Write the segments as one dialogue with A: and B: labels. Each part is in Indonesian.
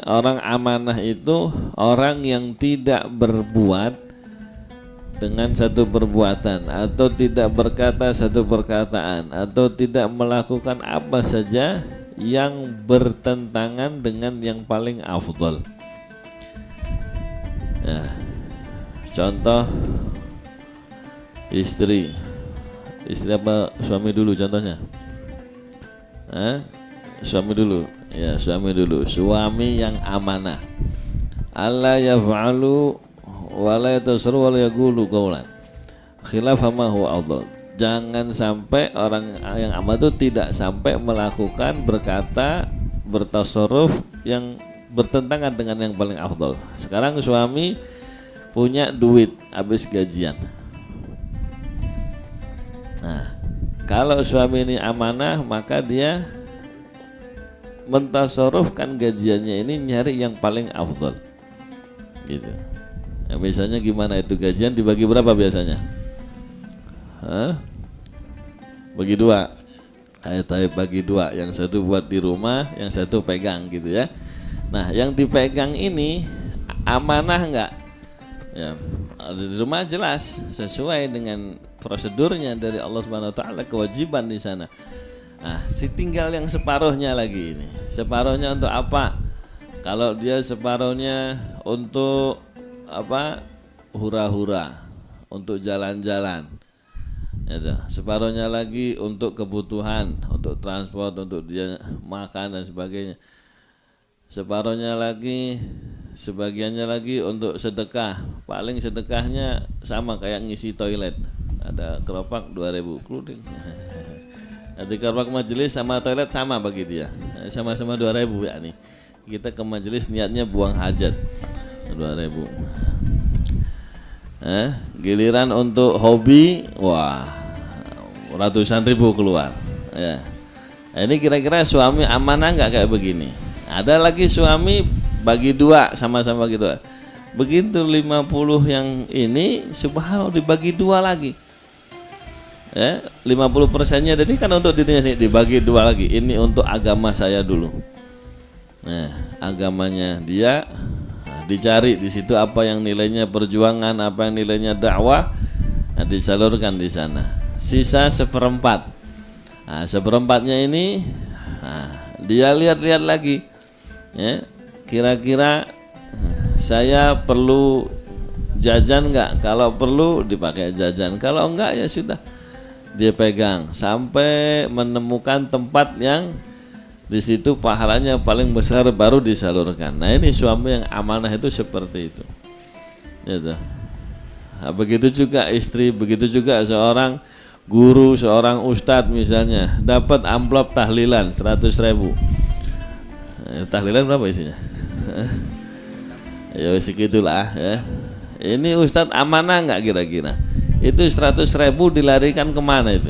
A: Orang amanah itu orang yang tidak berbuat dengan satu perbuatan, atau tidak berkata satu perkataan, atau tidak melakukan apa saja yang bertentangan dengan yang paling afdal. Contoh istri apa suami dulu contohnya? Suami dulu. Ya, suami dulu. Suami yang amanah. Alla yaf'alu wa la yatasru wa la yaqulu qawlan khilaf ma huwa afdal. Jangan sampai orang yang amanah itu tidak sampai melakukan, berkata, bertasarruf yang bertentangan dengan yang paling afdal. Sekarang suami punya duit habis gajian. Nah, kalau suami ini amanah, maka dia mentasarrufkan gajiannya ini nyari yang paling afdal. Gitu. Nah, misalnya gimana itu gajian dibagi berapa biasanya? Bagi dua. Bagi dua, yang satu buat di rumah, yang satu pegang gitu ya. Nah, yang dipegang ini amanah enggak? Ya, di rumah jelas sesuai dengan prosedurnya dari Allah Subhanahu wa taala, kewajiban di sana. Nah, tinggal yang separuhnya lagi ini. Separuhnya untuk apa? Kalau dia separuhnya untuk apa? Hura-hura, untuk jalan-jalan. Itu. Separuhnya lagi untuk kebutuhan, untuk transport, untuk dia makan dan sebagainya. Separuhnya lagi, sebagiannya lagi untuk sedekah. Paling sedekahnya sama kayak ngisi toilet. Ada keropak 2.000 keluding. Nanti keropak majelis sama toilet sama bagi dia. Sama-sama 2.000 ya nih. Kita ke majelis niatnya buang hajat. 2.000. Giliran untuk hobi, wah, ratusan ribu keluar. Ya. Ini kira-kira suami amanah nggak kayak begini? Ada lagi suami bagi dua, sama-sama bagi dua. Begitu 50 yang ini, subhanallah dibagi dua lagi. 50%-nya tadi kan untuk dirinya sendiri, dibagi dua lagi. Ini untuk agama saya dulu. Nah, agamanya dia, dicari di situ apa yang nilainya perjuangan, apa yang nilainya dakwah, disalurkan di sana. Sisa 1/4. Nah, 1/4-nya ini, dia lihat-lihat lagi. Kira-kira saya perlu jajan enggak? Kalau perlu dipakai jajan, kalau enggak ya sudah, dia pegang sampai menemukan tempat yang di situ pahalanya paling besar baru disalurkan. Nah, ini suami yang amanah itu seperti itu. Gitu. Nah, begitu juga istri, begitu juga seorang guru, seorang ustadz misalnya dapat amplop tahlilan 100.000. Tahlilan berapa isinya? Ya segitulah ya. Ini ustadz amanah nggak kira-kira? Itu 100.000 dilarikan kemana itu?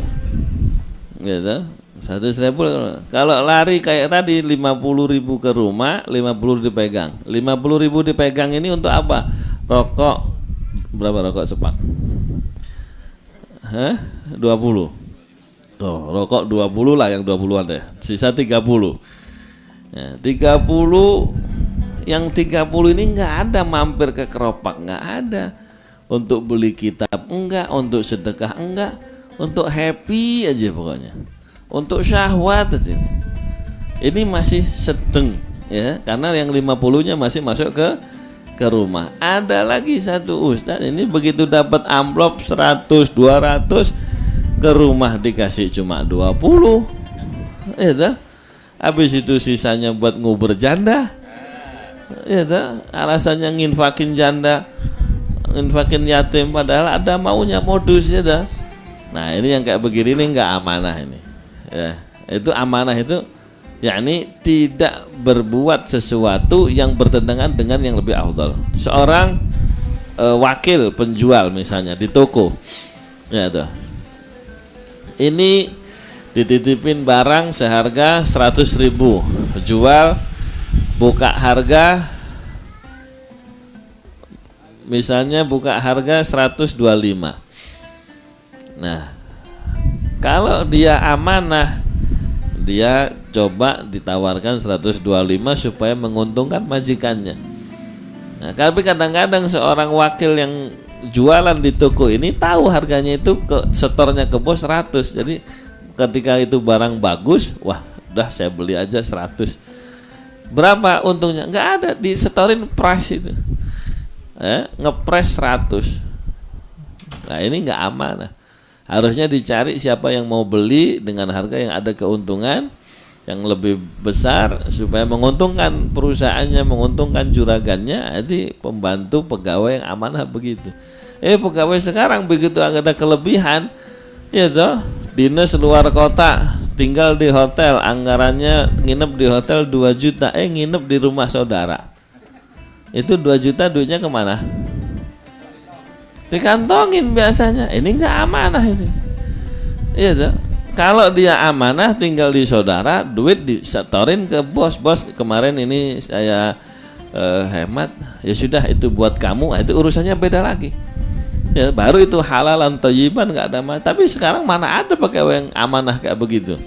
A: Gitu. 100.000. Kalau lari kayak tadi 50.000 ke rumah, 50 dipegang. 50.000 dipegang ini untuk apa? Rokok berapa rokok sepak? 20. Tuh, rokok 20 lah, yang 20-an deh. Sisa 30. Ya, 30, yang 30 ini enggak ada mampir ke keropak, enggak ada. Untuk beli kitab enggak, untuk sedekah enggak, untuk happy aja pokoknya. Untuk syahwat aja. Ini masih sedeng ya, karena yang 50-nya masih masuk ke rumah. Ada lagi satu ustaz ini begitu dapat amplop 100, 200 ke rumah dikasih cuma 20. Ya, habis itu sisanya buat nguber janda. Ya, alasannya nginfakin janda, nginfakin yatim, padahal ada maunya modus ya. Nah, ini yang kayak begini ini enggak amanah ini. Ya, itu amanah itu yakni tidak berbuat sesuatu yang bertentangan dengan yang lebih afdal. Seorang wakil penjual misalnya di toko. Ya tuh. Ini dititipin barang seharga 100.000. Jual buka harga misalnya buka harga 125. Nah, kalau dia amanah, dia coba ditawarkan 125 supaya menguntungkan majikannya. Nah, tapi kadang-kadang seorang wakil yang jualan di toko ini tahu harganya itu ke setornya ke bos 100. Jadi ketika itu barang bagus, wah udah saya beli aja 100. Berapa untungnya? Nggak ada, disetorin price itu. Ngepres 100. Nah ini nggak amanah. Harusnya dicari siapa yang mau beli dengan harga yang ada keuntungan yang lebih besar supaya menguntungkan perusahaannya, menguntungkan juragannya. Jadi pembantu pegawai yang amanah begitu. Pegawai sekarang begitu ada kelebihan, ya toh, dinas luar kota, tinggal di hotel, anggarannya nginep di hotel 2 juta, nginep di rumah saudara. Itu 2 juta duitnya kemana? Dikantongin biasanya. Ini nggak amanah ini. Iya toh. Kalau dia amanah tinggal di saudara, duit disetorin ke bos. Bos kemarin ini saya hemat, ya sudah itu buat kamu. Itu urusannya beda lagi. Ya baru itu halalan thayyiban, nggak ada masalah. Tapi sekarang mana ada pegawai yang amanah kayak begitu.